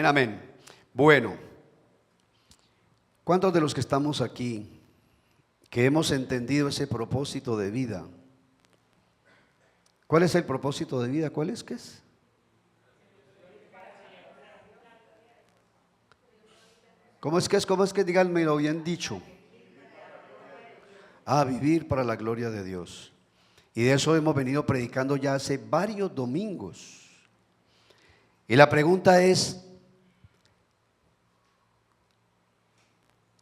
Amén, amén. Bueno, ¿cuántos de los que estamos aquí, que hemos entendido ese propósito de vida? ¿Cuál es el propósito de vida? ¿Cuál es? ¿Qué es? ¿Cómo es que es? ¿Cómo es que? Díganmelo bien dicho. Vivir para la gloria de Dios. Y de eso hemos venido predicando ya hace varios domingos. Y la pregunta es,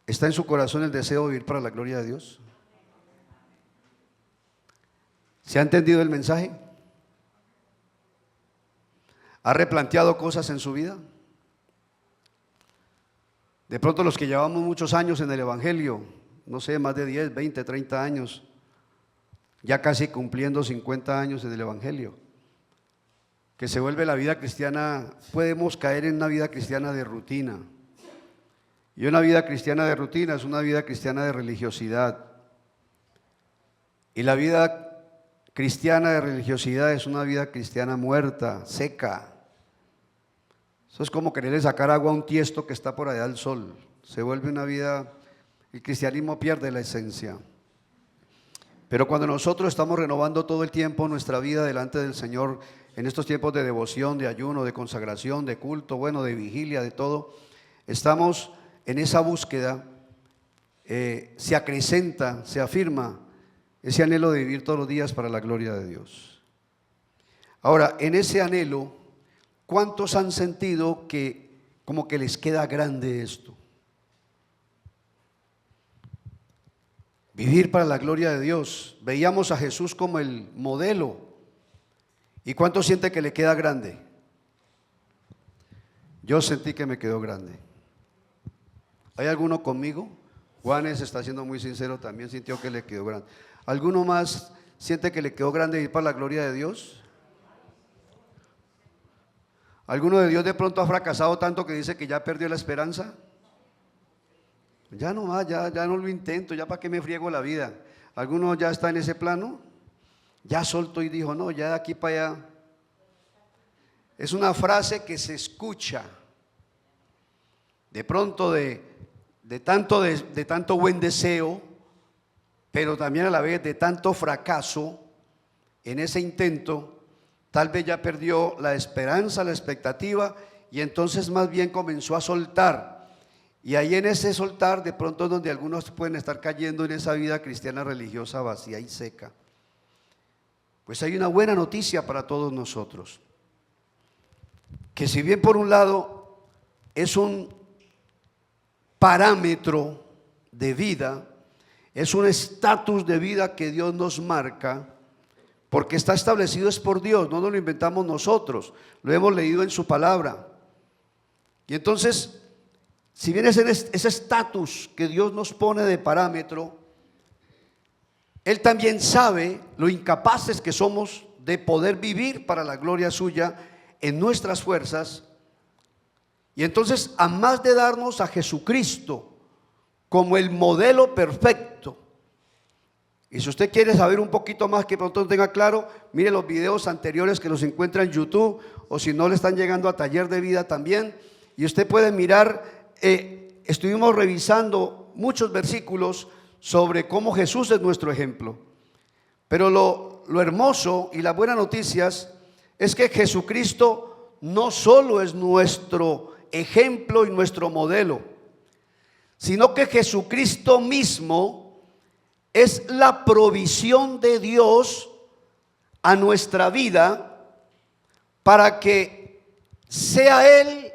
¿está en su corazón el deseo de vivir para la gloria de Dios? ¿Se ha entendido el mensaje? ¿Ha replanteado cosas en su vida? De pronto los que llevamos muchos años en el Evangelio, no sé, más de 10, 20, 30 años, ya casi cumpliendo 50 años en el Evangelio, que se vuelve la vida cristiana, podemos caer en una vida cristiana de rutina. Y una vida cristiana de rutina es una vida cristiana de religiosidad. Y la vida cristiana de religiosidad es una vida cristiana muerta, seca. Eso es como quererle sacar agua a un tiesto que está por allá al sol. Se vuelve una vida, el cristianismo pierde la esencia. Pero cuando nosotros estamos renovando todo el tiempo nuestra vida delante del Señor, en estos tiempos de devoción, de ayuno, de consagración, de culto, bueno, de vigilia, de todo, estamos en esa búsqueda, se acrecenta, se afirma ese anhelo de vivir todos los días para la gloria de Dios. Ahora, en ese anhelo, ¿cuántos han sentido que como que les queda grande esto? Vivir para la gloria de Dios. Veíamos a Jesús como el modelo. ¿Y cuánto siente que le queda grande? Yo sentí que me quedó grande. ¿Hay alguno conmigo? Juanes está siendo muy sincero, también sintió que le quedó grande. ¿Alguno más siente que le quedó grande vivir para la gloria de Dios? ¿Alguno de Dios de pronto ha fracasado tanto que dice que ya perdió la esperanza? Ya no más, ya no lo intento, ya para qué me friego la vida. ¿Alguno ya está en ese plano? Ya soltó y dijo, no, ya de aquí para allá. Es una frase que se escucha de pronto de tanto buen deseo, pero también a la vez de tanto fracaso en ese intento. Tal vez ya perdió la esperanza, la expectativa, y entonces más bien comenzó a soltar. Y ahí en ese soltar de pronto es donde algunos pueden estar cayendo en esa vida cristiana religiosa vacía y seca. Pues hay una buena noticia para todos nosotros, que si bien por un lado es un parámetro de vida, es un estatus de vida que Dios nos marca, porque está establecido es por Dios, no nos lo inventamos nosotros, lo hemos leído en su palabra. Y entonces, si bien ese estatus que Dios nos pone de parámetro, Él también sabe lo incapaces que somos de poder vivir para la gloria suya en nuestras fuerzas. Y entonces, a más de darnos a Jesucristo como el modelo perfecto, y si usted quiere saber un poquito más, que pronto tenga claro, mire los videos anteriores que los encuentra en YouTube, o si no le están llegando a Taller de Vida también, y usted puede mirar, estuvimos revisando muchos versículos sobre cómo Jesús es nuestro ejemplo. Pero lo hermoso y las buenas noticias es que Jesucristo no solo es nuestro ejemplo y nuestro modelo, sino que Jesucristo mismo es la provisión de Dios a nuestra vida para que sea Él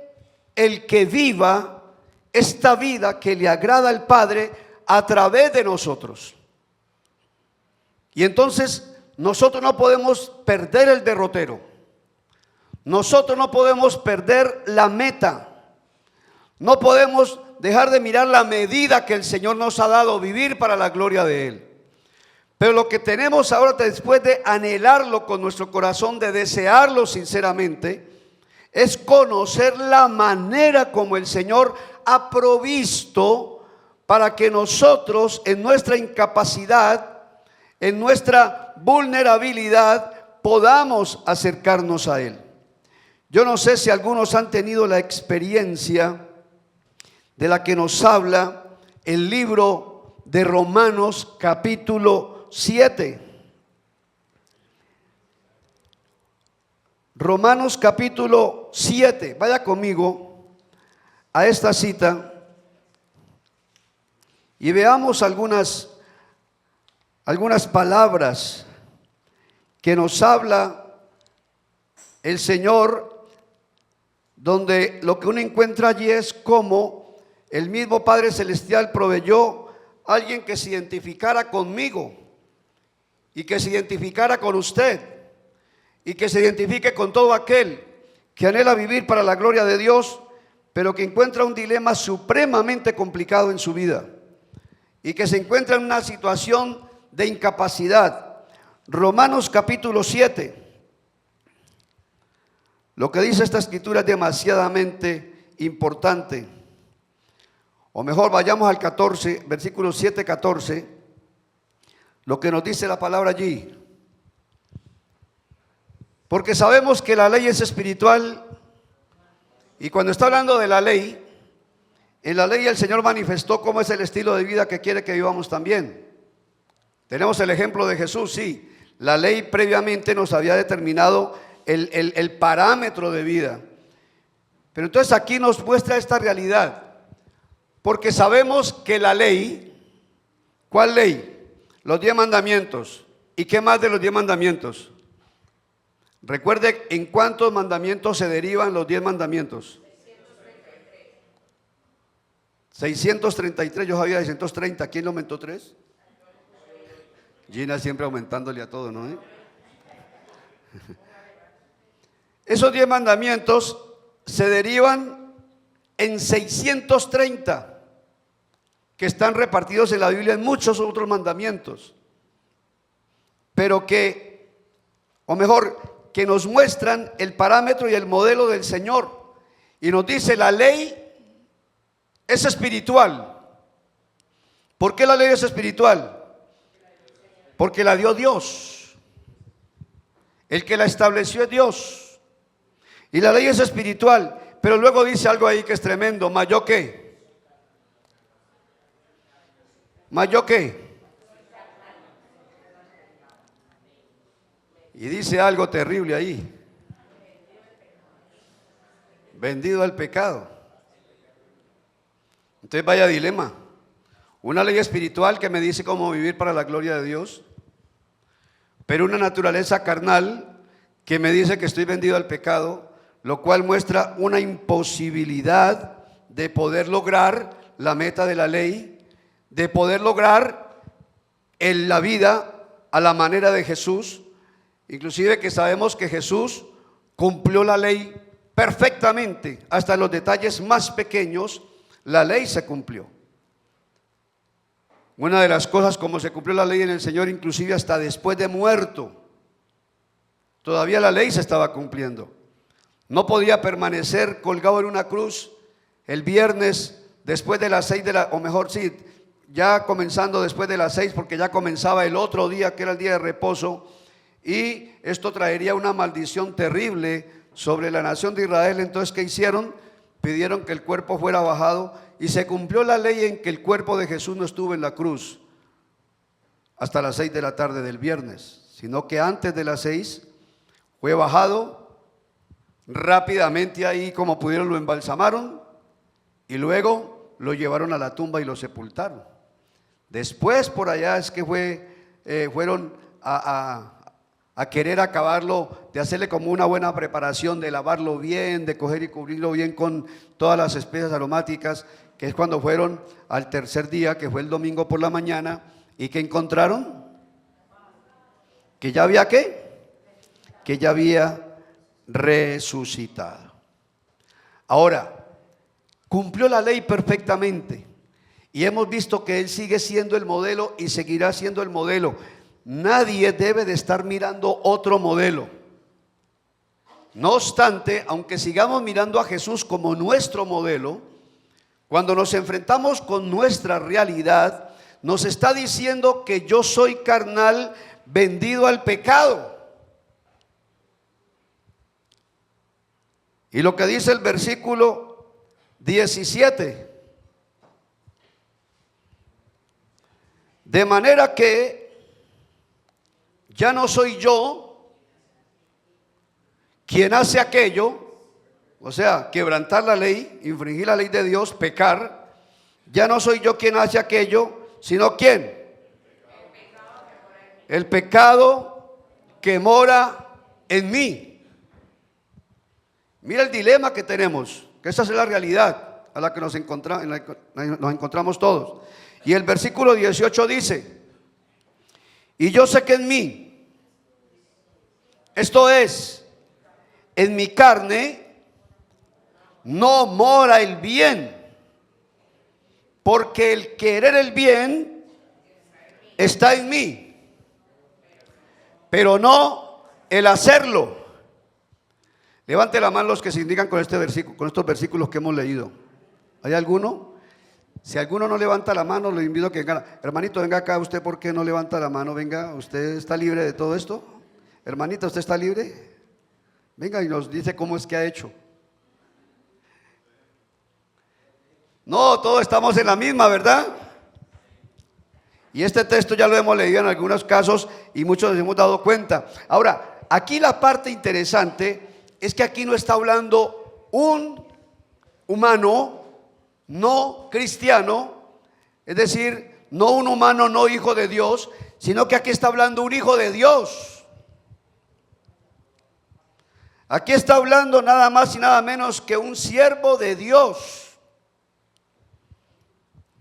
el que viva esta vida que le agrada al Padre a través de nosotros. Y entonces nosotros no podemos perder el derrotero, nosotros no podemos perder la meta, no podemos dejar de mirar la medida que el Señor nos ha dado, vivir para la gloria de Él. Pero lo que tenemos ahora, después de anhelarlo con nuestro corazón, de desearlo sinceramente, es conocer la manera como el Señor ha provisto para que nosotros, en nuestra incapacidad, en nuestra vulnerabilidad, podamos acercarnos a Él. Yo no sé si algunos han tenido la experiencia de la que nos habla el libro de Romanos capítulo 7. Romanos capítulo 7. Vaya conmigo a esta cita y veamos algunas palabras que nos habla el Señor, donde lo que uno encuentra allí es cómo el mismo Padre Celestial proveyó a alguien que se identificara conmigo y que se identificara con usted y que se identifique con todo aquel que anhela vivir para la gloria de Dios, pero que encuentra un dilema supremamente complicado en su vida y que se encuentra en una situación de incapacidad. Romanos capítulo 7. Lo que dice esta escritura es demasiadamente importante. O mejor, vayamos al 14, versículo 7, 14. Lo que nos dice la palabra allí. Porque sabemos que la ley es espiritual, y cuando está hablando de la ley, en la ley el Señor manifestó cómo es el estilo de vida que quiere que vivamos también. Tenemos el ejemplo de Jesús, sí. La ley previamente nos había determinado el parámetro de vida. Pero entonces aquí nos muestra esta realidad. Porque sabemos que la ley, ¿cuál ley? Los 10 mandamientos. ¿Y qué más de los 10 mandamientos? Recuerde en cuántos mandamientos se derivan los 10 mandamientos. 633, yo sabía 630, ¿quién lo aumentó 3? Gina siempre aumentándole a todo, ¿no? Esos 10 mandamientos se derivan en 630 que están repartidos en la Biblia en muchos otros mandamientos, pero que, o mejor, que nos muestran el parámetro y el modelo del Señor. Y nos dice, la ley es espiritual. ¿Por qué la ley es espiritual? Porque la dio Dios. El que la estableció es Dios. Y la ley es espiritual. Pero luego dice algo ahí que es tremendo. ¿Mas yo qué? ¿Mas yo qué? Y dice algo terrible ahí. Vendido al pecado. Entonces vaya dilema. Una ley espiritual que me dice cómo vivir para la gloria de Dios, pero una naturaleza carnal que me dice que estoy vendido al pecado, lo cual muestra una imposibilidad de poder lograr la meta de la ley, de poder lograr en la vida a la manera de Jesús. Inclusive que sabemos que Jesús cumplió la ley perfectamente, hasta los detalles más pequeños, la ley se cumplió. Una de las cosas como se cumplió la ley en el Señor, inclusive hasta después de muerto, todavía la ley se estaba cumpliendo. No podía permanecer colgado en una cruz el viernes después de las 6 de la, o mejor sí, ya comenzando después de las 6, porque ya comenzaba el otro día que era el día de reposo. Y esto traería una maldición terrible sobre la nación de Israel. Entonces, ¿qué hicieron? Pidieron que el cuerpo fuera bajado, y se cumplió la ley en que el cuerpo de Jesús no estuvo en la cruz hasta las 6 de la tarde del viernes, sino que antes de las 6 fue bajado rápidamente ahí, como pudieron lo embalsamaron, y luego lo llevaron a la tumba y lo sepultaron. Después por allá es que fueron a querer acabarlo, de hacerle como una buena preparación, de lavarlo bien, de coger y cubrirlo bien con todas las especias aromáticas, que es cuando fueron al tercer día, que fue el domingo por la mañana, y que encontraron que ya había ¿qué? Que ya había resucitado. Ahora, cumplió la ley perfectamente, y hemos visto que Él sigue siendo el modelo y seguirá siendo el modelo. Nadie debe de estar mirando otro modelo. No obstante, aunque sigamos mirando a Jesús como nuestro modelo, cuando nos enfrentamos con nuestra realidad, nos está diciendo que yo soy carnal, vendido al pecado. Y lo que dice el versículo 17. De manera que ya no soy yo quien hace aquello, o sea, quebrantar la ley, infringir la ley de Dios, pecar. Ya no soy yo quien hace aquello, sino ¿quién? El pecado que mora en mí. Mira el dilema que tenemos, que esa es la realidad a la que nos encontramos todos. Y el versículo 18 dice: y yo sé que en mí, esto es, en mi carne, no mora el bien, porque el querer el bien está en mí, pero no el hacerlo. Levante la mano los que se indican con este versículo, con estos versículos que hemos leído. ¿Hay alguno? Si alguno no levanta la mano, le invito a que venga. Hermanito, venga acá. ¿Usted por qué no levanta la mano? Venga, ¿usted está libre de todo esto? Hermanita, ¿usted está libre? Venga y nos dice cómo es que ha hecho. No, todos estamos en la misma, ¿verdad? Y este texto ya lo hemos leído en algunos casos y muchos nos hemos dado cuenta. Ahora, aquí la parte interesante es que aquí no está hablando un humano no cristiano, es decir, no un humano no hijo de Dios, sino que aquí está hablando un hijo de Dios. Aquí está hablando nada más y nada menos que un siervo de Dios.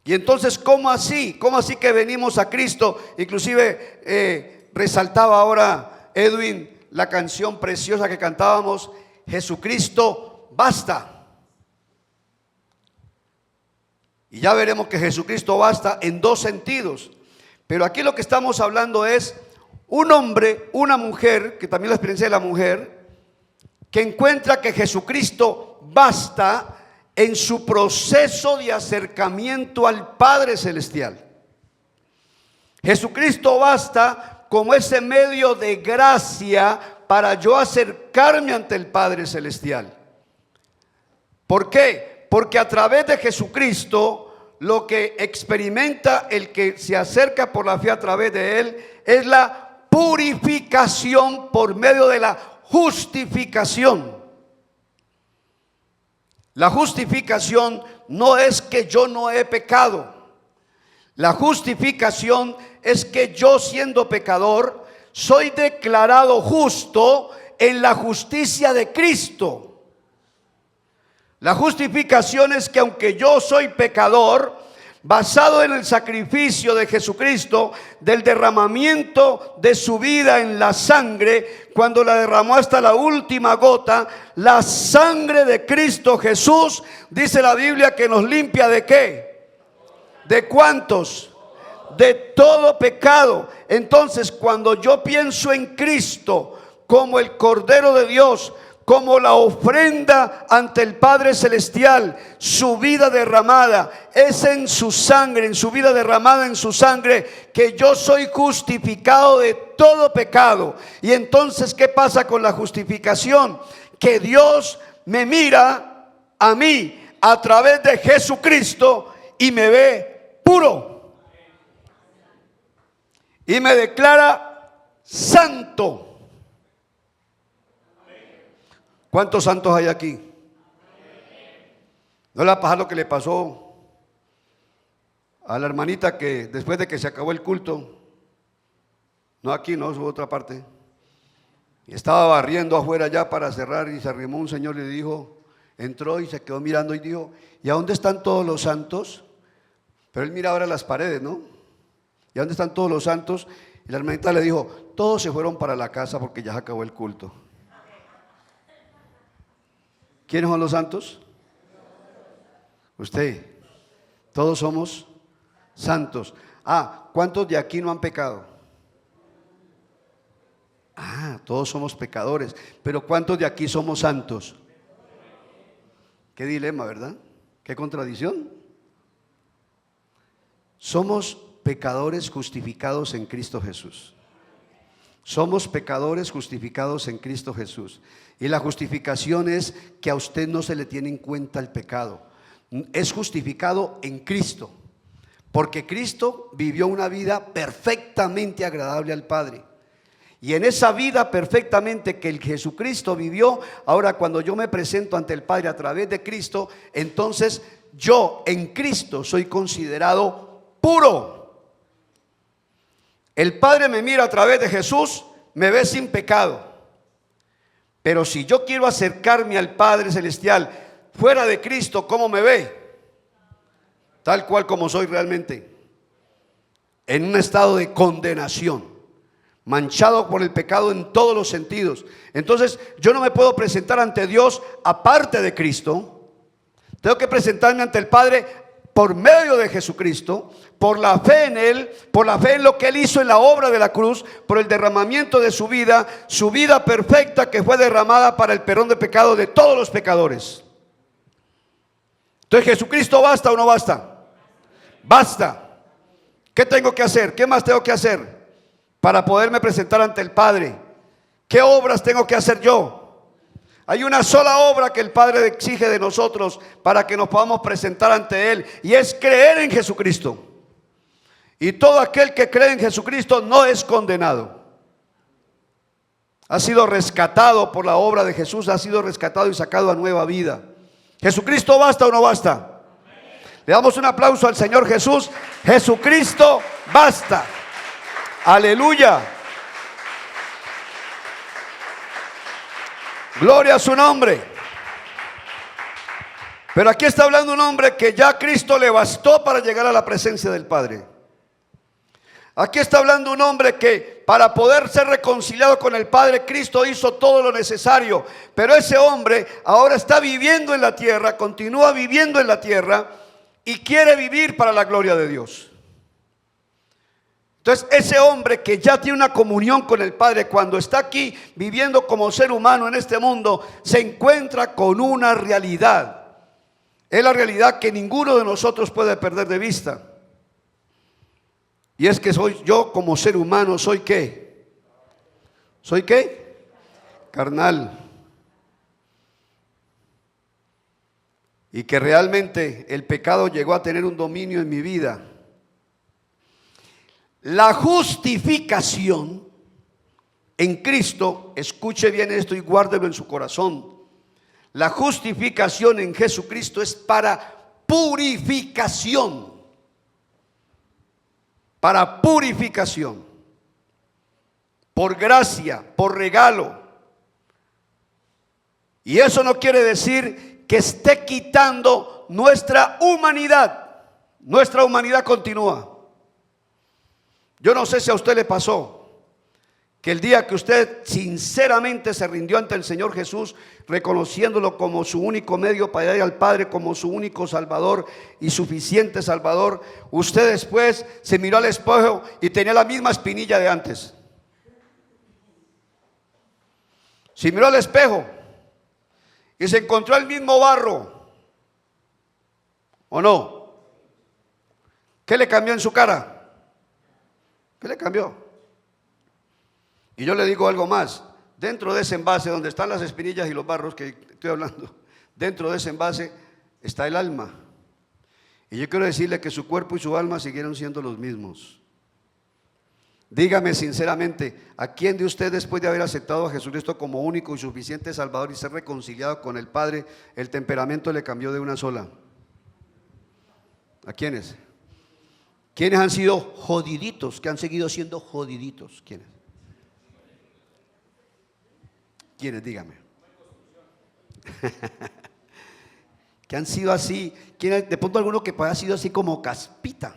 Y entonces, ¿cómo así? ¿Cómo así que venimos a Cristo? Inclusive resaltaba ahora Edwin la canción preciosa que cantábamos, Jesucristo basta. Y ya veremos que Jesucristo basta en dos sentidos. Pero aquí lo que estamos hablando es un hombre, una mujer, que también la experiencia de la mujer, que encuentra que Jesucristo basta en su proceso de acercamiento al Padre Celestial. Jesucristo basta como ese medio de gracia para yo acercarme ante el Padre Celestial. ¿Por qué? Porque a través de Jesucristo lo que experimenta el que se acerca por la fe a través de Él es la purificación por medio de la justificación. La justificación no es que yo no he pecado. La justificación es que yo, siendo pecador, soy declarado justo en la justicia de Cristo. La justificación es que aunque yo soy pecador, basado en el sacrificio de Jesucristo, del derramamiento de su vida en la sangre, cuando la derramó hasta la última gota, la sangre de Cristo Jesús, dice la Biblia, que nos limpia ¿de qué? ¿De cuántos? De todo pecado. Entonces, cuando yo pienso en Cristo como el Cordero de Dios, como la ofrenda ante el Padre Celestial, su vida derramada, es en su sangre, en su vida derramada en su sangre, que yo soy justificado de todo pecado. Y entonces, ¿qué pasa con la justificación? Que Dios me mira a mí a través de Jesucristo y me ve puro y me declara santo. ¿Cuántos santos hay aquí? ¿No le va a pasar lo que le pasó a la hermanita que después de que se acabó el culto, no aquí, no, es otra parte, y estaba barriendo afuera ya para cerrar y se arrimó un señor y le dijo, entró y se quedó mirando y dijo, ¿y a dónde están todos los santos? Pero él mira ahora las paredes, ¿no? ¿Y a dónde están todos los santos? Y la hermanita le dijo, todos se fueron para la casa porque ya se acabó el culto. ¿Quiénes son los santos? Usted. Todos somos santos. ¿Cuántos de aquí no han pecado? Todos somos pecadores. Pero ¿cuántos de aquí somos santos? Qué dilema, ¿verdad? Qué contradicción. Somos pecadores justificados en Cristo Jesús. Somos pecadores justificados en Cristo Jesús. Y la justificación es que a usted no se le tiene en cuenta el pecado. Es justificado en Cristo, porque Cristo vivió una vida perfectamente agradable al Padre. Y en esa vida perfectamente que el Jesucristo vivió, ahora cuando yo me presento ante el Padre a través de Cristo, entonces yo en Cristo soy considerado puro. El Padre me mira a través de Jesús, me ve sin pecado. Pero si yo quiero acercarme al Padre Celestial fuera de Cristo, ¿cómo me ve? Tal cual como soy realmente, en un estado de condenación, manchado por el pecado en todos los sentidos. Entonces yo no me puedo presentar ante Dios aparte de Cristo. Tengo que presentarme ante el Padre por medio de Jesucristo, por la fe en Él, por la fe en lo que Él hizo en la obra de la cruz, por el derramamiento de su vida perfecta que fue derramada para el perdón de pecado de todos los pecadores. Entonces, ¿Jesucristo basta o no basta? Basta. ¿Qué tengo que hacer? ¿Qué más tengo que hacer para poderme presentar ante el Padre? ¿Qué obras tengo que hacer yo? Hay una sola obra que el Padre exige de nosotros para que nos podamos presentar ante Él, y es creer en Jesucristo. Y todo aquel que cree en Jesucristo no es condenado. Ha sido rescatado por la obra de Jesús, ha sido rescatado y sacado a nueva vida. ¿Jesucristo basta o no basta? Le damos un aplauso al Señor Jesús. Jesucristo basta. Aleluya. Gloria a su nombre. Pero aquí está hablando un hombre que ya Cristo le bastó para llegar a la presencia del Padre. Aquí está hablando un hombre que para poder ser reconciliado con el Padre, Cristo hizo todo lo necesario. Pero ese hombre ahora está viviendo en la tierra, continúa viviendo en la tierra y quiere vivir para la gloria de Dios. Entonces ese hombre que ya tiene una comunión con el Padre, cuando está aquí viviendo como ser humano en este mundo, se encuentra con una realidad. Es la realidad que ninguno de nosotros puede perder de vista. Y es que soy yo como ser humano, ¿soy qué? ¿Soy qué? Carnal. Y que realmente el pecado llegó a tener un dominio en mi vida. La justificación en Cristo, escuche bien esto y guárdelo en su corazón. La justificación en Jesucristo es para purificación. Para purificación. Por gracia, por regalo. Y eso no quiere decir que esté quitando nuestra humanidad. Nuestra humanidad continúa. Yo no sé si a usted le pasó que el día que usted sinceramente se rindió ante el Señor Jesús, reconociéndolo como su único medio para ir al Padre, como su único Salvador y suficiente Salvador, usted después se miró al espejo y tenía la misma espinilla de antes. Se miró al espejo y se encontró el mismo barro, ¿o no? ¿Qué le cambió en su cara? ¿Qué le cambió? Y yo le digo algo más. Dentro de ese envase donde están las espinillas y los barros que estoy hablando, dentro de ese envase está el alma. Y yo quiero decirle que su cuerpo y su alma siguieron siendo los mismos. Dígame sinceramente, ¿a quién de ustedes, después de haber aceptado a Jesucristo como único y suficiente Salvador y ser reconciliado con el Padre, el temperamento le cambió de una sola? ¿A quiénes? ¿Quiénes han sido jodiditos? Que han seguido siendo jodiditos. ¿Quiénes? ¿Quiénes? Dígame. Que han sido así. ¿Quiénes? De pronto alguno que ha sido así como caspita.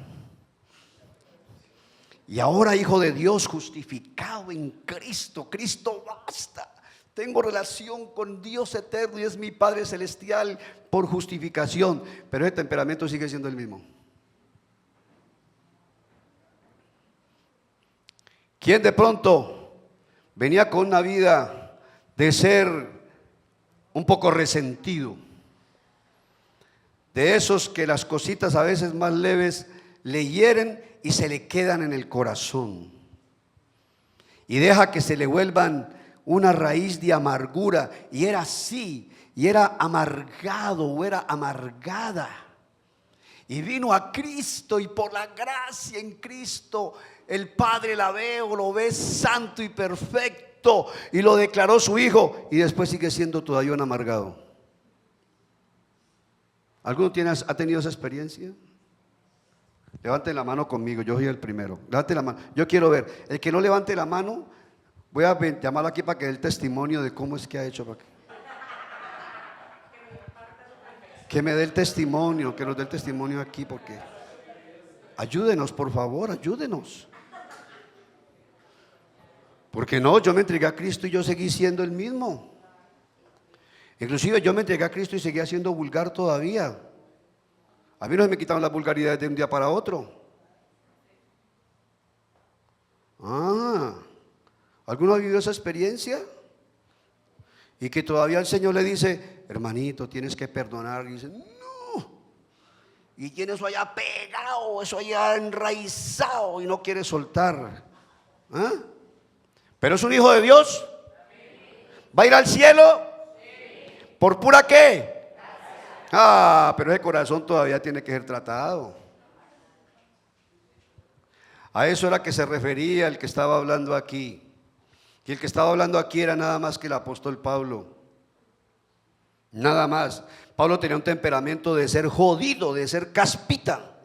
Y ahora, hijo de Dios, justificado en Cristo. Cristo basta. Tengo relación con Dios eterno y es mi Padre celestial por justificación. Pero ese temperamento sigue siendo el mismo. ¿Quién de pronto venía con una vida de ser un poco resentido? De esos que las cositas a veces más leves le hieren y se le quedan en el corazón. y deja que se le vuelvan una raíz de amargura. Y era así, y era amargado o era amargada. Y vino a Cristo, y por la gracia en Cristo el Padre la ve o lo ve santo y perfecto, y lo declaró su hijo, y después sigue siendo todavía un amargado. ¿Alguno ha tenido esa experiencia? Levante la mano conmigo, yo soy el primero. Levante la mano, yo quiero ver. El que no levante la mano, voy a llamarlo aquí para que dé el testimonio de cómo es que ha hecho. Que me dé el testimonio, que nos dé el testimonio aquí, porque ayúdenos, por favor, ayúdenos. Porque no, yo me entregué a Cristo y yo seguí siendo el mismo. Inclusive yo me entregué a Cristo y seguía siendo vulgar todavía. A mí no se me quitaron las vulgaridades de un día para otro. ¿Alguno ha vivido esa experiencia? Y que todavía el Señor le dice: hermanito, tienes que perdonar. Y dice: no. Y tiene eso allá pegado, eso allá enraizado, y no quiere soltar. Pero es un hijo de Dios. ¿Va a ir al cielo? ¿Por pura qué? Pero ese corazón todavía tiene que ser tratado. A eso era que se refería el que estaba hablando aquí. Y el que estaba hablando aquí era nada más que el apóstol Pablo. Nada más. Pablo tenía un temperamento de ser jodido, de ser caspita.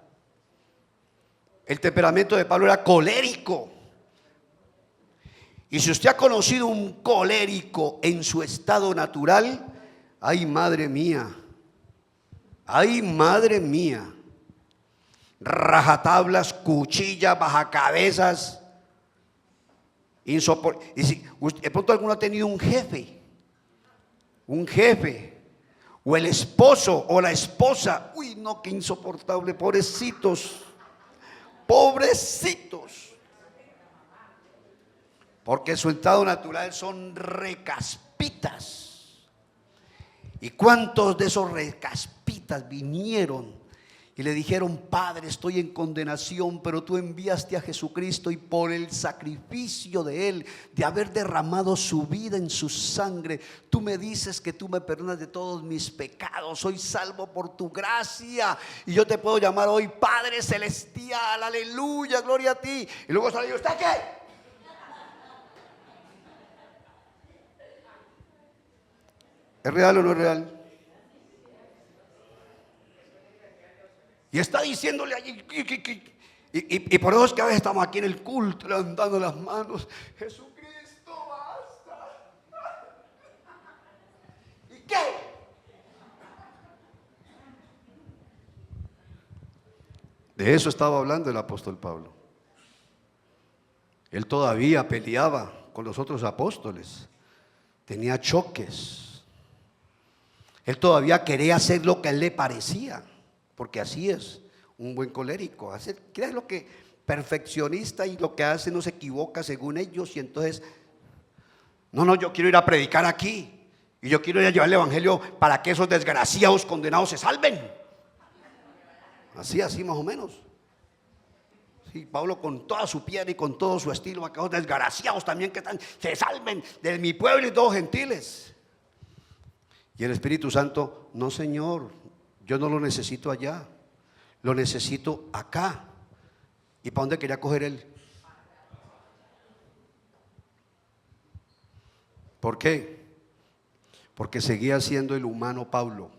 El temperamento de Pablo era colérico. Y si usted ha conocido un colérico en su estado natural, ay, madre mía. Ay, madre mía. Rajatablas, cuchillas, bajacabezas, y si de pronto alguno ha tenido un jefe, o el esposo o la esposa, uy, no, qué insoportable, pobrecitos, porque su estado natural son recaspitas. ¿Y cuántos de esos recaspitas vinieron y le dijeron: Padre, estoy en condenación, pero tú enviaste a Jesucristo, y por el sacrificio de Él, de haber derramado su vida en su sangre, tú me dices que tú me perdonas de todos mis pecados, soy salvo por tu gracia, y yo te puedo llamar hoy Padre Celestial, aleluya, gloria a ti? Y luego sale: ¿usted qué? ¿Es real o no es real? Y está diciéndole allí, y por eso es que a veces estamos aquí en el culto levantando las manos: Jesucristo, basta. ¿Y qué? De eso estaba hablando el apóstol Pablo. Él todavía peleaba con los otros apóstoles, tenía choques. Él todavía quería hacer lo que a él le parecía, porque así es un buen colérico. ¿Qué lo que perfeccionista, y lo que hace no se equivoca según ellos? Y entonces, no, yo quiero ir a predicar aquí, y yo quiero ir a llevar el evangelio para que esos desgraciados condenados se salven. Así más o menos. Sí, Pablo con toda su piedra y con todo su estilo, acá los desgraciados también que se salven de mi pueblo y todos gentiles. Y el Espíritu Santo: no, Señor, yo no lo necesito allá, lo necesito acá. ¿Y para dónde quería coger él? ¿Por qué? Porque seguía siendo el humano Pablo.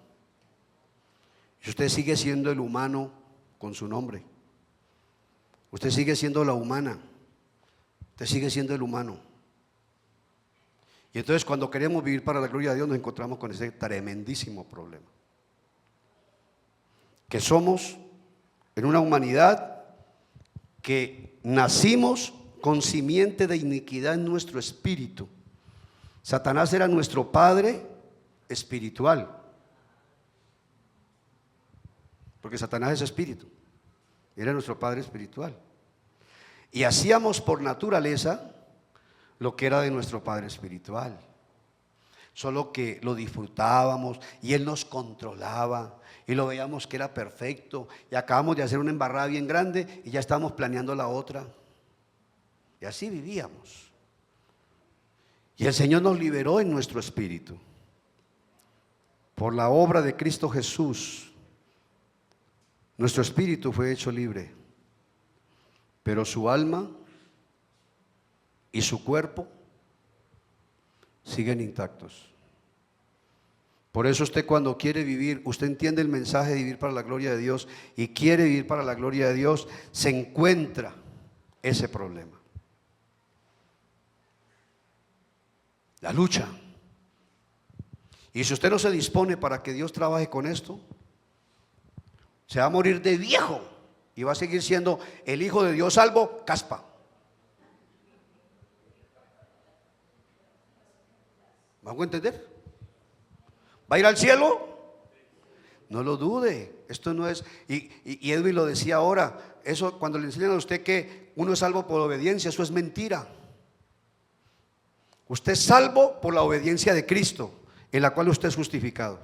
Y usted sigue siendo el humano con su nombre. Usted sigue siendo la humana. Usted sigue siendo el humano. Y entonces, cuando queremos vivir para la gloria de Dios, nos encontramos con ese tremendísimo problema. Que somos en una humanidad que nacimos con simiente de iniquidad en nuestro espíritu. Satanás era nuestro padre espiritual, porque Satanás es espíritu, era nuestro padre espiritual. Y hacíamos por naturaleza lo que era de nuestro padre espiritual, solo que lo disfrutábamos y él nos controlaba y lo veíamos que era perfecto, y acabamos de hacer una embarrada bien grande y ya estábamos planeando la otra, y así vivíamos. Y el Señor nos liberó en nuestro espíritu. Por la obra de Cristo Jesús, nuestro espíritu fue hecho libre, pero su alma y su cuerpo siguen intactos. Por eso usted, cuando quiere vivir, usted entiende el mensaje de vivir para la gloria de Dios y quiere vivir para la gloria de Dios, se encuentra ese problema. La lucha. Y si usted no se dispone para que Dios trabaje con esto, se va a morir de viejo y va a seguir siendo el hijo de Dios salvo, caspa. ¿Me hago entender? ¿Va a ir al cielo? No lo dude. Esto no es, y Edwin lo decía ahora, eso cuando le enseñan a usted que uno es salvo por obediencia, eso es mentira. Usted es salvo por la obediencia de Cristo, en la cual usted es justificado.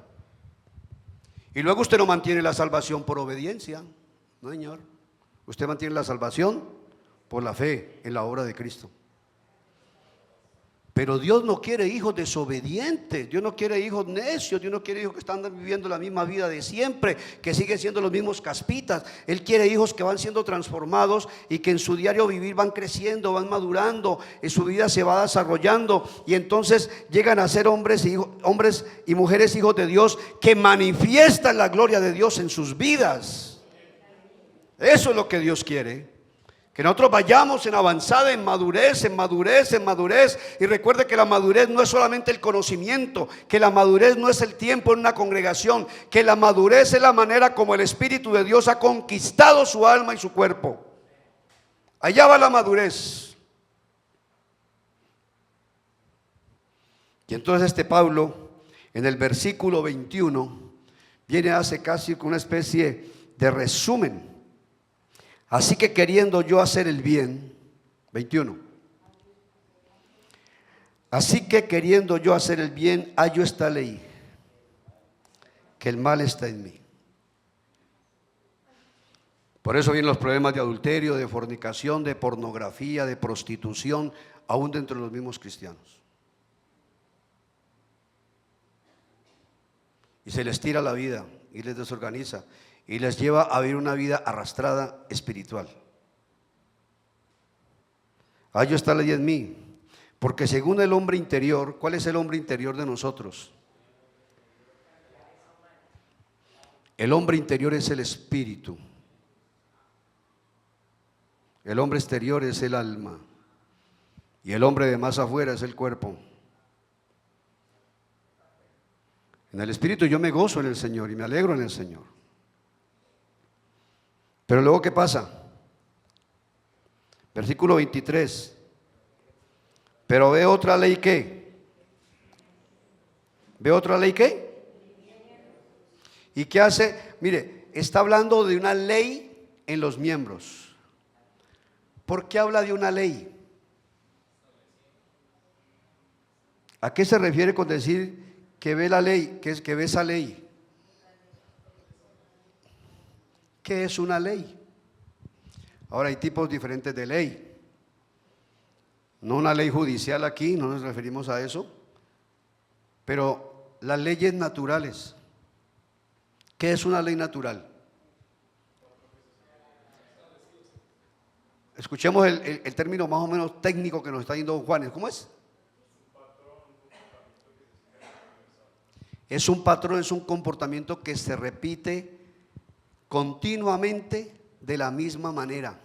Y luego usted no mantiene la salvación por obediencia, no, señor. Usted mantiene la salvación por la fe en la obra de Cristo. Pero Dios no quiere hijos desobedientes, Dios no quiere hijos necios, Dios no quiere hijos que están viviendo la misma vida de siempre, que siguen siendo los mismos caspitas. Él quiere hijos que van siendo transformados y que en su diario vivir van creciendo, van madurando, en su vida se va desarrollando y entonces llegan a ser hombres y mujeres hijos de Dios que manifiestan la gloria de Dios en sus vidas. Eso es lo que Dios quiere. Que nosotros vayamos en avanzada, en madurez, en madurez, en madurez. Y recuerde que la madurez no es solamente el conocimiento, que la madurez no es el tiempo en una congregación, que la madurez es la manera como el Espíritu de Dios ha conquistado su alma y su cuerpo. Allá va la madurez. Y entonces este Pablo, en el versículo 21, viene a hacer casi una especie de resumen. Así que queriendo yo hacer el bien, 21. Así que queriendo yo hacer el bien, hallo esta ley, que el mal está en mí. Por eso vienen los problemas de adulterio, de fornicación, de pornografía, de prostitución, aún dentro de los mismos cristianos. Y se les tira la vida y les desorganiza. Y les lleva a vivir una vida arrastrada espiritual. Hallo esta ley en mí, porque según el hombre interior, ¿cuál es el hombre interior de nosotros? El hombre interior es el espíritu. El hombre exterior es el alma. Y el hombre de más afuera es el cuerpo. En el espíritu yo me gozo en el Señor y me alegro en el Señor. Pero luego, ¿qué pasa? Versículo 23. Pero ve otra ley, ¿qué? ¿Ve otra ley qué? ¿Y qué hace? Mire, está hablando de una ley en los miembros. ¿Por qué habla de una ley? ¿A qué se refiere con decir que ve la ley? ¿Qué es que ve esa ley? ¿Qué es una ley? Ahora hay tipos diferentes de ley. No una ley judicial aquí, no nos referimos a eso, pero las leyes naturales. ¿Qué es una ley natural? Escuchemos el término más o menos técnico que nos está dando don Juan. ¿Cómo es? Es un patrón, es un comportamiento que se repite continuamente de la misma manera.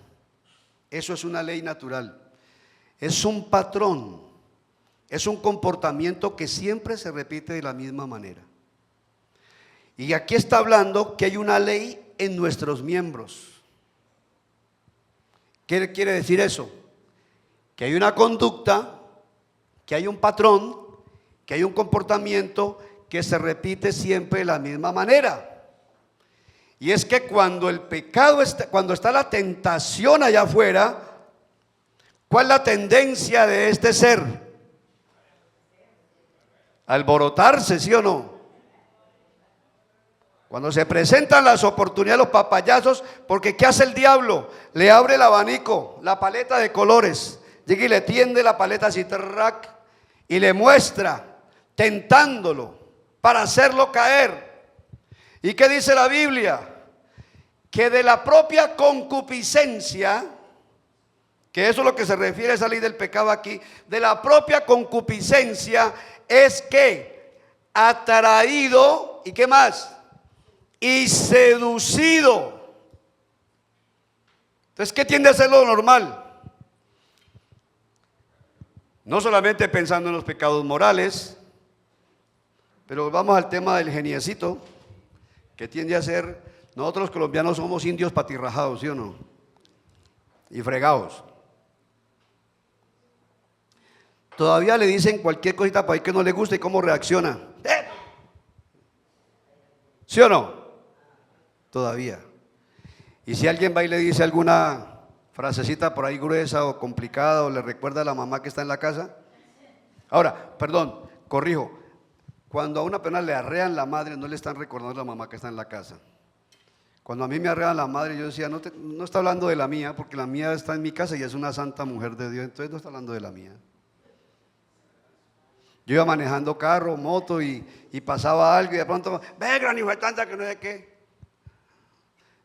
Eso es una ley natural. Es un patrón, es un comportamiento que siempre se repite de la misma manera. Y aquí está hablando que hay una ley en nuestros miembros. ¿Qué quiere decir eso? Que hay una conducta, que hay un patrón, que hay un comportamiento que se repite siempre de la misma manera. Y es que cuando el pecado está, cuando está la tentación allá afuera, ¿cuál es la tendencia de este ser? Alborotarse, ¿sí o no? Cuando se presentan las oportunidades, los papayazos, porque ¿qué hace el diablo? Le abre el abanico, la paleta de colores, llega y le tiende la paleta así, trac, y le muestra, tentándolo para hacerlo caer. ¿Y qué dice la Biblia? Que de la propia concupiscencia, que eso es lo que se refiere a esa ley del pecado aquí, de la propia concupiscencia es que atraído, ¿y qué más? Y seducido. Entonces, ¿qué tiende a ser lo normal? No solamente pensando en los pecados morales, pero vamos al tema del geniecito, que tiende a ser, nosotros los colombianos somos indios patirrajados, ¿sí o no? Y fregados. Todavía le dicen cualquier cosita para ahí que no le gusta y cómo reacciona. ¿Sí o no? Todavía. Y si alguien va y le dice alguna frasecita por ahí gruesa o complicada o le recuerda a la mamá que está en la casa. Ahora, perdón, corrijo. Cuando a una persona le arrean la madre, no le están recordando a la mamá que está en la casa. Cuando a mí me arrean la madre, yo decía, no está hablando de la mía, porque la mía está en mi casa y es una santa mujer de Dios, entonces no está hablando de la mía. Yo iba manejando carro, moto y pasaba algo y de pronto, ve gran hijo de tanta que no sé qué.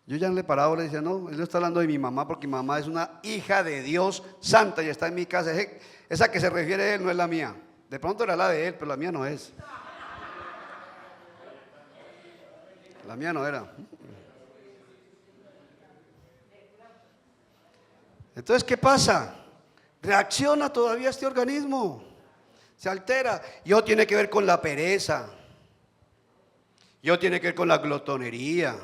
Yo ya no le paraba, le decía, no, él no está hablando de mi mamá porque mi mamá es una hija de Dios santa y está en mi casa. Esa que se refiere a él no es la mía. De pronto era la de él, pero la mía no es. La mía no era. Entonces, ¿qué pasa? Reacciona todavía este organismo. Se altera. Y eso tiene que ver con la pereza. Y eso tiene que ver con la glotonería.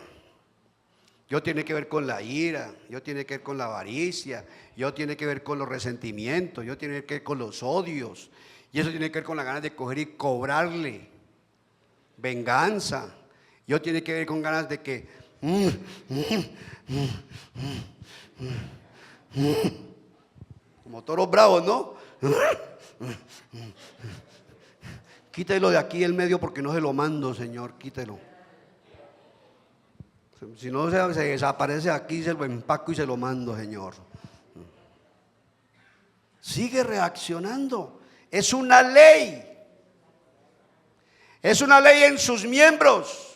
Y eso tiene que ver con la ira. Y eso tiene que ver con la avaricia. Y eso tiene que ver con los resentimientos. Y eso tiene que ver con los odios. Y eso tiene que ver con las ganas de coger y cobrarle venganza. Y eso tiene que ver con ganas de que como toros bravos, ¿no? Quítelo de aquí el medio porque no se lo mando, Señor, quítelo. Si no se desaparece aquí, se lo empaco y se lo mando, Señor. Sigue reaccionando. Es una ley. Es una ley en sus miembros.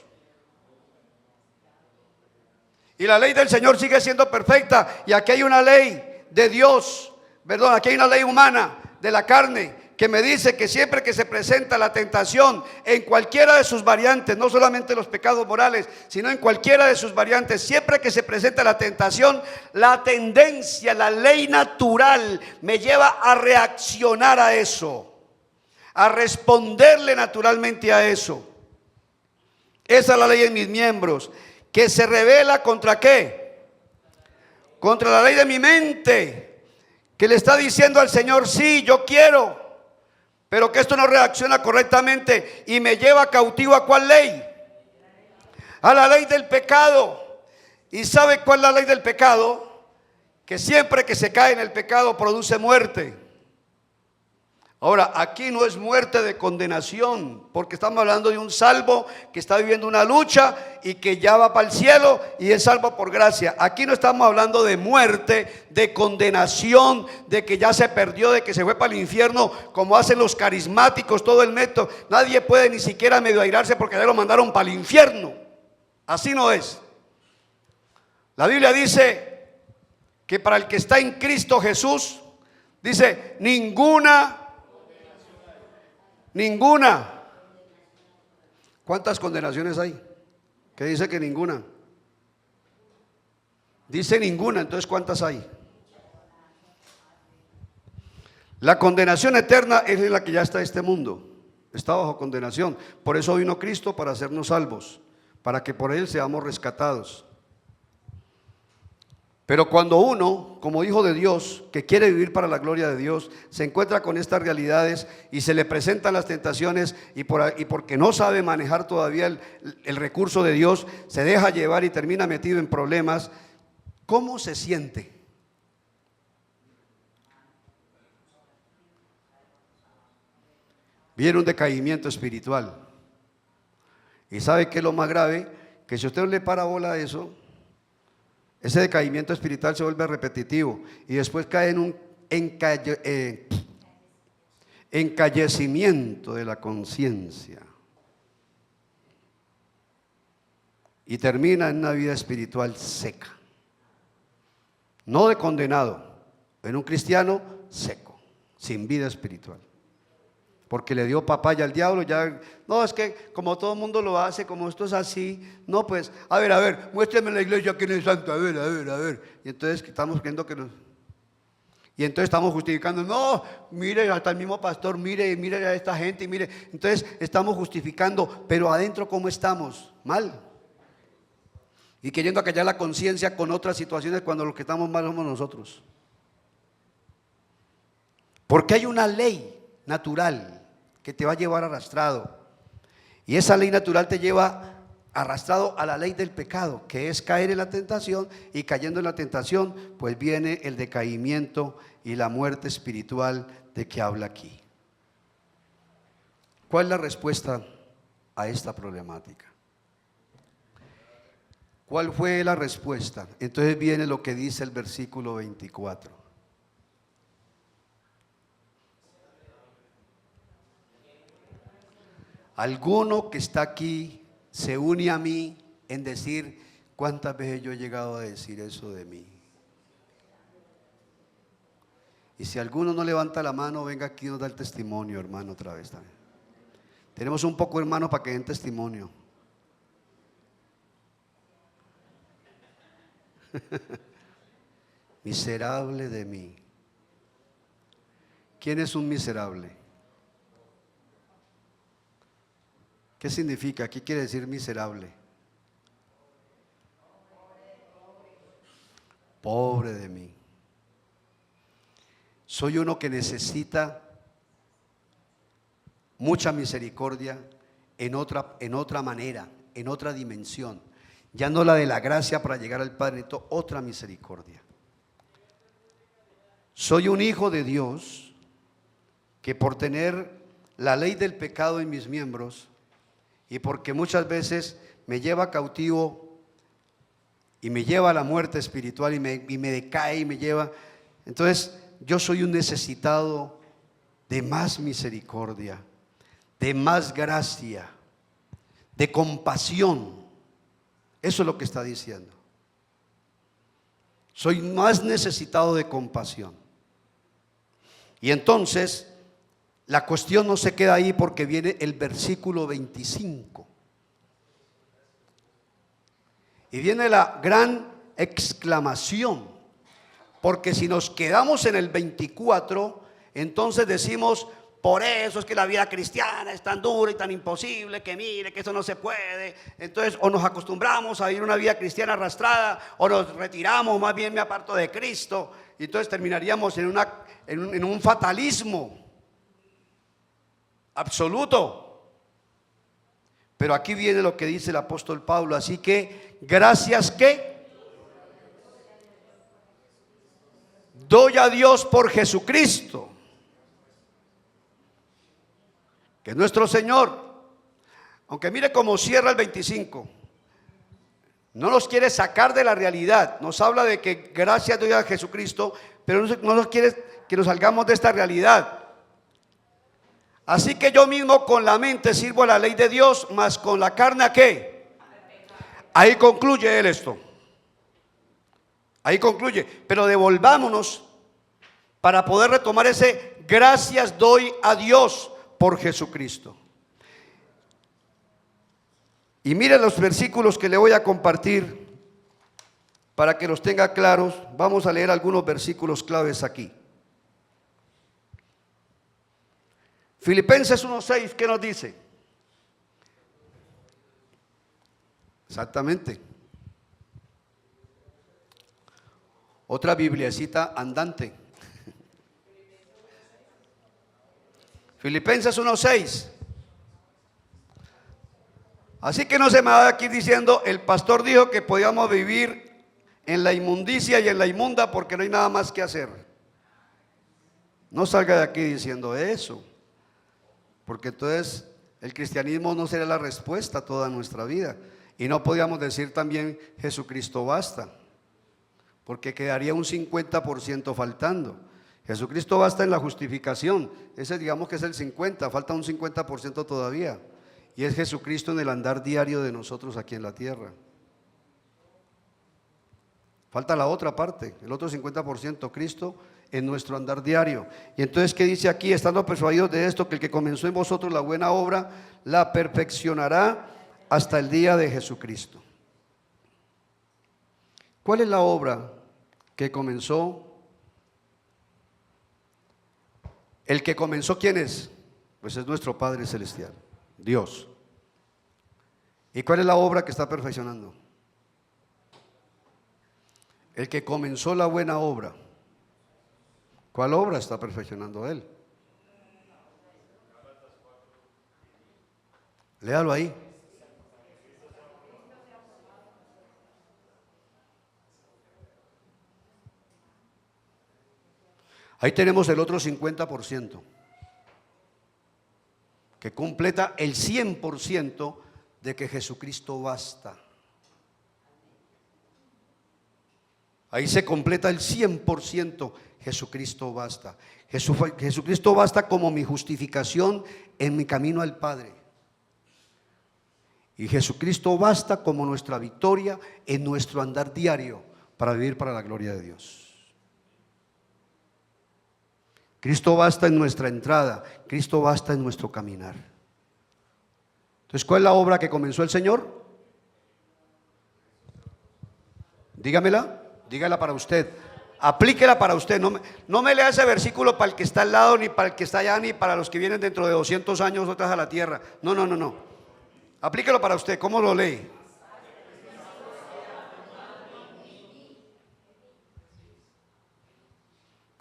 Y la ley del Señor sigue siendo perfecta. Y aquí hay una ley de Dios. Perdón, aquí hay una ley humana de la carne que me dice que siempre que se presenta la tentación en cualquiera de sus variantes, no solamente los pecados morales, sino en cualquiera de sus variantes, siempre que se presenta la tentación, la tendencia, la ley natural me lleva a reaccionar a eso, a responderle naturalmente a eso. Esa es la ley en mis miembros, que se revela ¿contra qué? Contra la ley de mi mente, que le está diciendo al Señor, sí, yo quiero, pero que esto no reacciona correctamente y me lleva cautivo ¿a cuál ley? A la ley del pecado. ¿Y sabe cuál es la ley del pecado? Que siempre que se cae en el pecado produce muerte. Ahora, aquí no es muerte de condenación, porque estamos hablando de un salvo que está viviendo una lucha y que ya va para el cielo y es salvo por gracia. Aquí no estamos hablando de muerte, de condenación, de que ya se perdió, de que se fue para el infierno, como hacen los carismáticos, todo el método. Nadie puede ni siquiera medio airarse porque ya lo mandaron para el infierno. Así no es. La Biblia dice que para el que está en Cristo Jesús, dice, ninguna. ¿Cuántas condenaciones hay? Que dice que ninguna. Dice ninguna, entonces ¿cuántas hay? La condenación eterna es la que ya está en este mundo. Está bajo condenación. Por eso vino Cristo, para hacernos salvos, para que por Él seamos rescatados. Pero cuando uno, como hijo de Dios, que quiere vivir para la gloria de Dios, se encuentra con estas realidades y se le presentan las tentaciones y porque no sabe manejar todavía el recurso de Dios, se deja llevar y termina metido en problemas, ¿cómo se siente? Viene un decaimiento espiritual. ¿Y sabe qué es lo más grave? Que si usted no le para bola a eso, ese decaimiento espiritual se vuelve repetitivo y después cae en encallecimiento de la conciencia. Y termina en una vida espiritual seca. No de condenado, en un cristiano seco, sin vida espiritual. Porque le dio papaya al diablo, ya, no, es que como todo el mundo lo hace, como esto es así, no, pues, a ver, muéstrame en la iglesia quién es santo, a ver. Y entonces estamos creyendo que nos... Y entonces estamos justificando, no, mire, hasta el mismo pastor, mire a esta gente, mire. Entonces estamos justificando, pero adentro ¿cómo estamos? Mal. Y queriendo acallar la conciencia con otras situaciones cuando los que estamos mal somos nosotros. Porque hay una ley natural que te va a llevar arrastrado. Y esa ley natural te lleva arrastrado a la ley del pecado, que es caer en la tentación, y cayendo en la tentación, pues viene el decaimiento y la muerte espiritual de que habla aquí. ¿Cuál es la respuesta a esta problemática? ¿Cuál fue la respuesta? Entonces viene lo que dice el versículo 24. Alguno que está aquí se une a mí en decir, ¿cuántas veces yo he llegado a decir eso de mí? Y si alguno no levanta la mano, venga aquí y nos da el testimonio, hermano, otra vez también. Tenemos un poco, hermano, para que den testimonio. Miserable de mí. ¿Quién es un miserable? ¿Qué significa? ¿Qué quiere decir miserable? Pobre de mí. Soy uno que necesita mucha misericordia en otra manera, en otra dimensión. Ya no la de la gracia para llegar al Padre, otra misericordia. Soy un hijo de Dios que por tener la ley del pecado en mis miembros y porque muchas veces me lleva cautivo y me lleva a la muerte espiritual y me decae y me lleva, entonces yo soy un necesitado de más misericordia, de más gracia, de compasión. Eso es lo que está diciendo. Soy más necesitado de compasión. Y entonces la cuestión no se queda ahí, porque viene el versículo 25. Y viene la gran exclamación, porque si nos quedamos en el 24, entonces decimos, por eso es que la vida cristiana es tan dura y tan imposible, que mire que eso no se puede. Entonces o nos acostumbramos a vivir una vida cristiana arrastrada, o nos retiramos, más bien me aparto de Cristo, y entonces terminaríamos en un fatalismo absoluto. Pero aquí viene lo que dice el apóstol Pablo, así que gracias que doy a Dios por Jesucristo, que nuestro Señor, aunque mire cómo cierra el 25, no nos quiere sacar de la realidad, nos habla de que gracias doy a Jesucristo, pero no nos quiere que nos salgamos de esta realidad. Así que yo mismo con la mente sirvo a la ley de Dios, mas con la carne ¿a qué? Ahí concluye él esto. Ahí concluye. Pero devolvámonos para poder retomar ese gracias doy a Dios por Jesucristo. Y miren los versículos que le voy a compartir para que los tenga claros. Vamos a leer algunos versículos claves aquí. Filipenses 1:6, ¿qué nos dice? Exactamente. Otra bibliacita andante. Filipenses 1:6. Así que no se me va aquí diciendo, el pastor dijo que podíamos vivir en la inmundicia y en la inmunda porque no hay nada más que hacer. No salga de aquí diciendo eso, porque entonces el cristianismo no será la respuesta a toda nuestra vida. Y no podíamos decir también Jesucristo basta, porque quedaría un 50% faltando. Jesucristo basta en la justificación. Ese digamos que es el 50, falta un 50% todavía. Y es Jesucristo en el andar diario de nosotros aquí en la tierra. Falta la otra parte, el otro 50%, Cristo en nuestro andar diario. Y entonces, ¿qué dice aquí? Estando persuadidos de esto, que el que comenzó en vosotros la buena obra, la perfeccionará hasta el día de Jesucristo. ¿Cuál es la obra que comenzó? El que comenzó, ¿quién es? Pues es nuestro Padre Celestial, Dios. ¿Y cuál es la obra que está perfeccionando? El que comenzó la buena obra. ¿Cuál obra está perfeccionando Él? Léalo ahí. Ahí tenemos el otro 50%, que completa el 100% de que Jesucristo basta. Ahí se completa el 100%, Jesucristo basta. Jesucristo basta como mi justificación en mi camino al Padre. Y Jesucristo basta como nuestra victoria en nuestro andar diario para vivir para la gloria de Dios. Cristo basta en nuestra entrada, Cristo basta en nuestro caminar. Entonces, ¿cuál es la obra que comenzó el Señor? Dígamela, dígala para usted, aplíquela para usted. No me lea ese versículo para el que está al lado, ni para el que está allá, ni para los que vienen dentro de 200 años otras a la tierra. No. Aplíquelo para usted. ¿Cómo lo lee?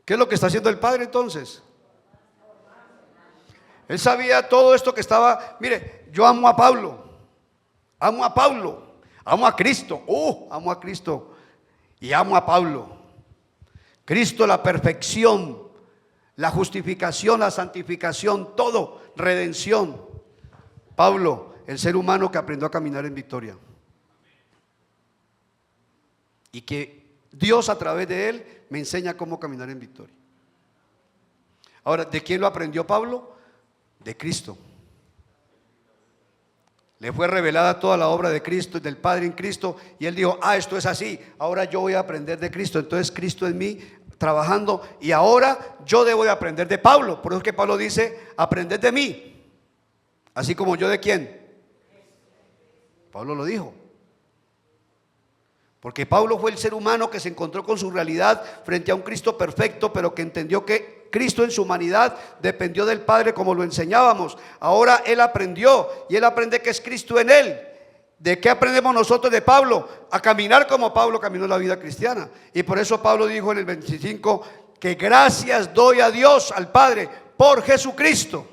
¿Qué es lo que está haciendo el Padre entonces? Él sabía todo esto que estaba. Mire, yo amo a Pablo, amo a Cristo, amo a Cristo y amo a Pablo. Cristo, la perfección, la justificación, la santificación, todo, redención. Pablo, el ser humano que aprendió a caminar en victoria. Y que Dios a través de él me enseña cómo caminar en victoria. Ahora, ¿de quién lo aprendió Pablo? De Cristo. Le fue revelada toda la obra de Cristo, del Padre en Cristo, y él dijo, esto es así, ahora yo voy a aprender de Cristo. Entonces Cristo en mí trabajando, y ahora yo debo de aprender de Pablo. Por eso es que Pablo dice, aprended de mí, así como yo de quién. Pablo lo dijo. Porque Pablo fue el ser humano que se encontró con su realidad frente a un Cristo perfecto, pero que entendió que Cristo en su humanidad dependió del Padre, como lo enseñábamos. Ahora él aprendió, y él aprende que es Cristo en él. ¿De qué aprendemos nosotros de Pablo? A caminar como Pablo caminó la vida cristiana. Y por eso Pablo dijo en el 25 que gracias doy a Dios, al Padre, por Jesucristo.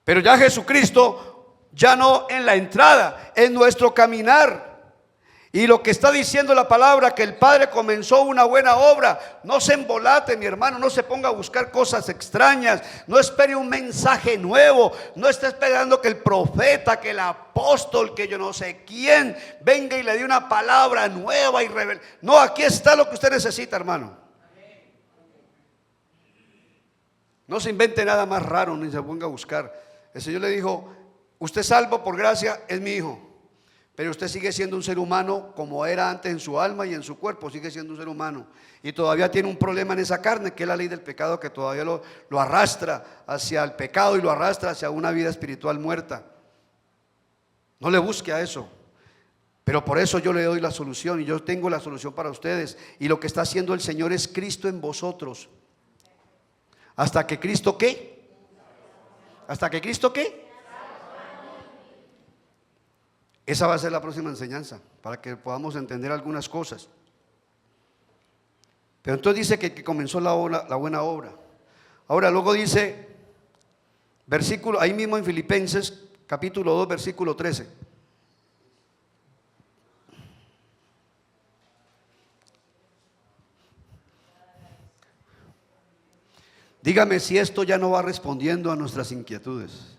Pero ya Jesucristo, ya no en la entrada, en nuestro caminar. Y lo que está diciendo la palabra, que el Padre comenzó una buena obra. No se embolate, mi hermano, no se ponga a buscar cosas extrañas, no espere un mensaje nuevo, no esté esperando que el profeta, que el apóstol, que yo no sé quién venga y le dé una palabra nueva y rebelde. No, aquí está lo que usted necesita, hermano. No se invente nada más raro ni se ponga a buscar. El Señor le dijo, usted salvo por gracia es mi hijo, pero usted sigue siendo un ser humano como era antes en su alma y en su cuerpo, sigue siendo un ser humano. Y todavía tiene un problema en esa carne, que es la ley del pecado, que todavía lo arrastra hacia el pecado y lo arrastra hacia una vida espiritual muerta. No le busque a eso. Pero por eso yo le doy la solución, y yo tengo la solución para ustedes. Y lo que está haciendo el Señor es Cristo en vosotros. ¿Hasta que Cristo qué? ¿Hasta que Cristo qué? Esa va a ser la próxima enseñanza, para que podamos entender algunas cosas. Pero entonces dice que comenzó la buena obra. Ahora luego dice, versículo, ahí mismo en Filipenses, capítulo 2, versículo 13. Dígame si esto ya no va respondiendo a nuestras inquietudes.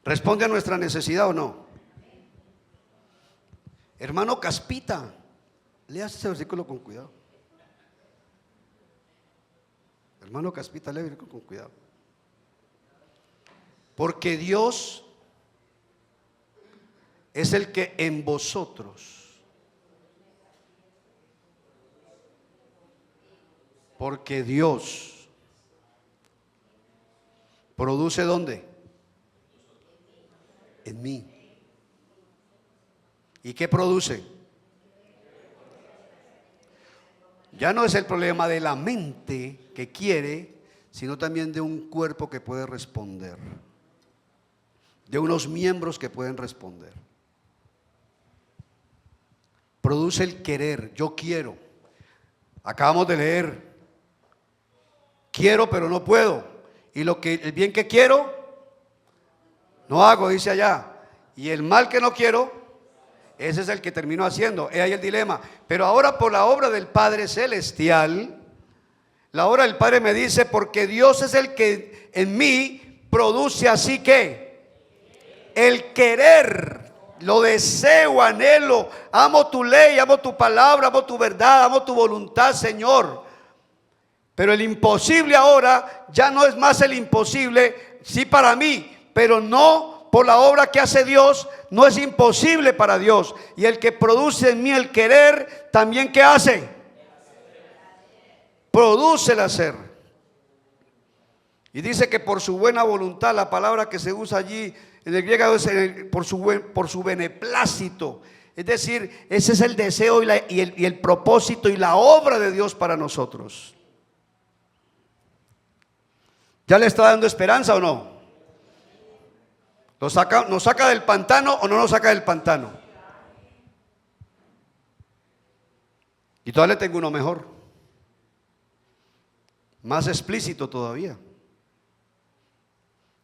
¿Responde a nuestra necesidad o no? Hermano Caspita, lea ese versículo con cuidado. Hermano Caspita, lea con cuidado. Porque Dios es el que en vosotros, porque Dios produce ¿dónde? En mí. ¿Y qué produce? Ya no es el problema de la mente que quiere, sino también de un cuerpo que puede responder, de unos miembros que pueden responder. Produce el querer, yo quiero. Acabamos de leer, quiero pero no puedo. Y el bien que quiero, no hago, dice allá. Y el mal que no quiero, ese es el que termino haciendo. Es ahí el dilema. Pero ahora por la obra del Padre Celestial, la obra del Padre me dice, porque Dios es el que en mí produce así que el querer, lo deseo, anhelo, amo tu ley, amo tu palabra, amo tu verdad, amo tu voluntad, Señor. Pero el imposible ahora ya no es más el imposible, sí para mí, pero no por la obra que hace Dios, no es imposible para Dios. Y el que produce en mí el querer, también ¿qué hace? Produce el hacer. Y dice que por su buena voluntad, la palabra que se usa allí en el griego es por su beneplácito. Es decir, ese es el deseo y el propósito y la obra de Dios para nosotros. ¿Ya le está dando esperanza o no? ¿Nos saca del pantano o no nos saca del pantano? Y todavía le tengo uno mejor, más explícito todavía,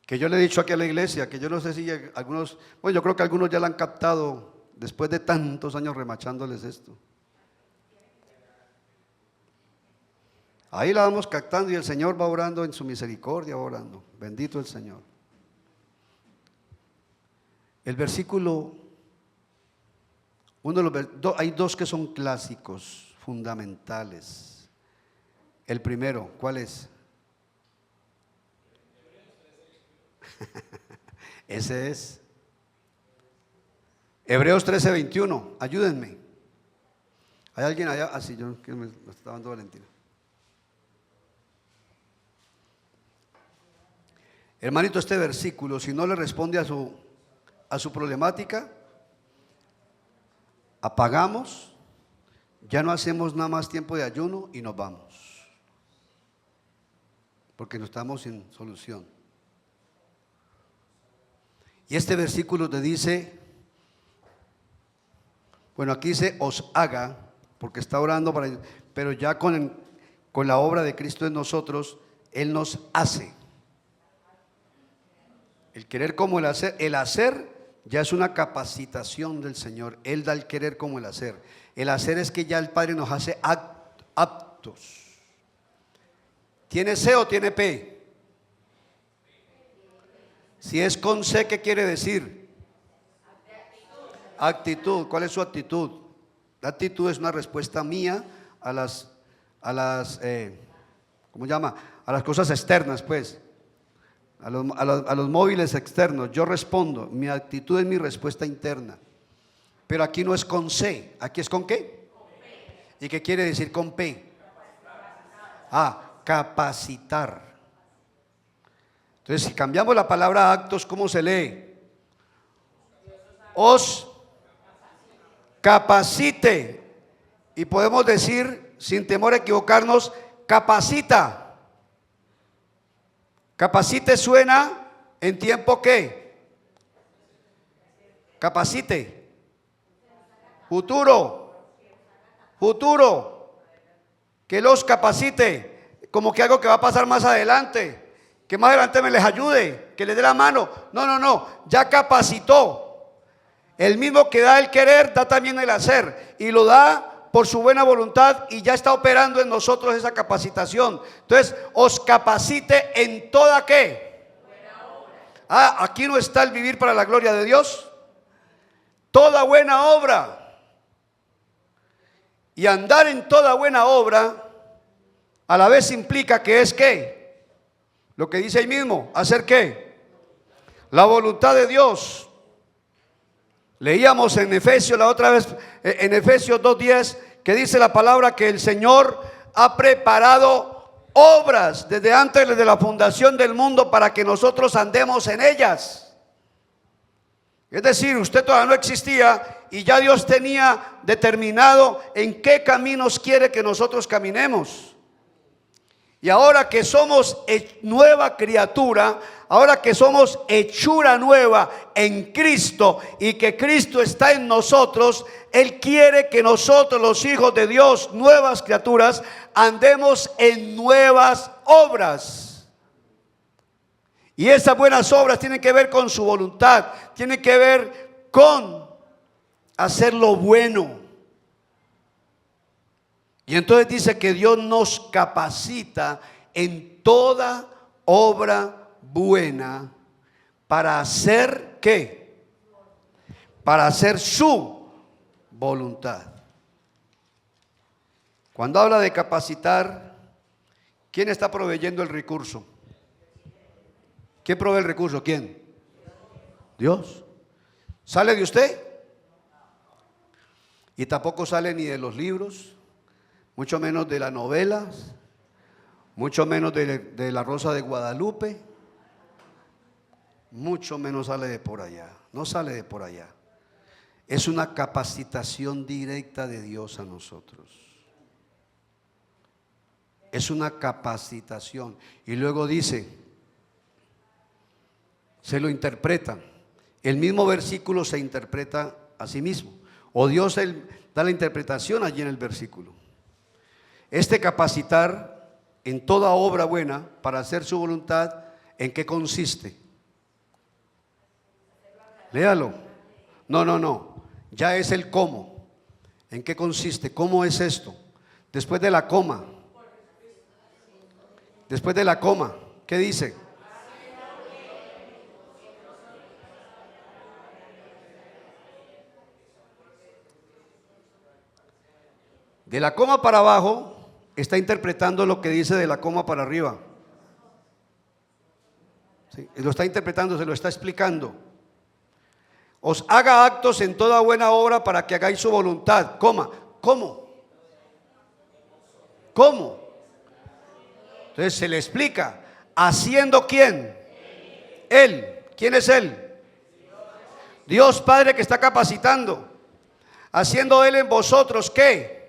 que yo le he dicho aquí a la iglesia, que yo no sé si algunos, bueno, yo creo que algunos ya la han captado después de tantos años remachándoles esto. Ahí la vamos captando y el Señor va orando en su misericordia, va orando. Bendito el Señor. El versículo, hay dos que son clásicos, fundamentales. El primero, ¿cuál es? Ese es Hebreos 13:21. Ayúdenme. ¿Hay alguien allá? Así yo que me está dando Valentina. Hermanito, este versículo, si no le responde a su problemática, apagamos, ya no hacemos nada más tiempo de ayuno y nos vamos, porque no estamos sin solución. Y este versículo te dice, bueno, aquí dice os haga, porque está orando para, pero ya con la obra de Cristo en nosotros, Él nos hace. El querer como el hacer ya es una capacitación del Señor. Él da el querer como el hacer. El hacer es que ya el Padre nos hace aptos. ¿Tiene C o tiene P? Si es con C, ¿qué quiere decir? Actitud. ¿Cuál es su actitud? La actitud es una respuesta mía a las ¿cómo llama? A las cosas externas, pues. A los móviles externos, yo respondo, mi actitud es mi respuesta interna. Pero aquí no es con C, aquí es con ¿qué? ¿Y qué quiere decir con P? Capacitar. Entonces, si cambiamos la palabra actos, ¿cómo se lee? Os capacite. Y podemos decir, sin temor a equivocarnos, capacita. Capacite suena en tiempo ¿qué? Capacite. Futuro. Que los capacite. Como que algo que va a pasar más adelante. Que más adelante me les ayude. Que les dé la mano. No. Ya capacitó. El mismo que da el querer, da también el hacer. Y lo da por su buena voluntad y ya está operando en nosotros esa capacitación. Entonces, os capacite en toda ¿qué? Aquí no está el vivir para la gloria de Dios. Toda buena obra. Y andar en toda buena obra a la vez implica que es ¿qué? Lo que dice ahí mismo, ¿hacer qué? La voluntad de Dios. Leíamos en Efesios la otra vez, en Efesios 2:10, que dice la palabra que el Señor ha preparado obras desde antes de la fundación del mundo para que nosotros andemos en ellas. Es decir, usted todavía no existía y ya Dios tenía determinado en qué caminos quiere que nosotros caminemos. Y ahora que somos nueva criatura, ahora que somos hechura nueva en Cristo y que Cristo está en nosotros, Él quiere que nosotros, los hijos de Dios, nuevas criaturas, andemos en nuevas obras. Y esas buenas obras tienen que ver con su voluntad, tienen que ver con hacer lo bueno. Y entonces dice que Dios nos capacita en toda obra buena para hacer ¿qué? Para hacer su voluntad. Cuando habla de capacitar, ¿quién está proveyendo el recurso? ¿Quién provee el recurso? ¿Quién? Dios. ¿Sale de usted? Y tampoco sale ni de los libros, mucho menos de las novelas, mucho menos de la Rosa de Guadalupe, mucho menos sale de por allá, no sale de por allá. Es una capacitación directa de Dios a nosotros. Es una capacitación. Y luego dice, se lo interpretan. El mismo versículo se interpreta a sí mismo. O Dios da la interpretación allí en el versículo. Este capacitar en toda obra buena para hacer su voluntad, ¿en qué consiste? Léalo. No. Ya es el cómo. ¿En qué consiste? ¿Cómo es esto? Después de la coma. Después de la coma, ¿qué dice? De la coma para abajo está interpretando lo que dice de la coma para arriba. ¿Sí? Lo está interpretando, se lo está explicando. Os haga actos en toda buena obra para que hagáis su voluntad. Coma. ¿Cómo? ¿Cómo? Entonces se le explica. ¿Haciendo quién? Él. ¿Quién es Él? Dios Padre que está capacitando. Haciendo Él en vosotros ¿qué?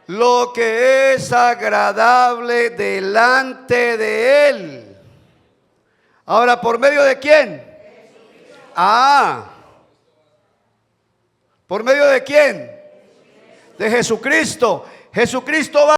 Lo que es agradable delante de Él. Ahora, ¿por medio de quién? ¿Por medio de quién? De Jesucristo. Jesucristo va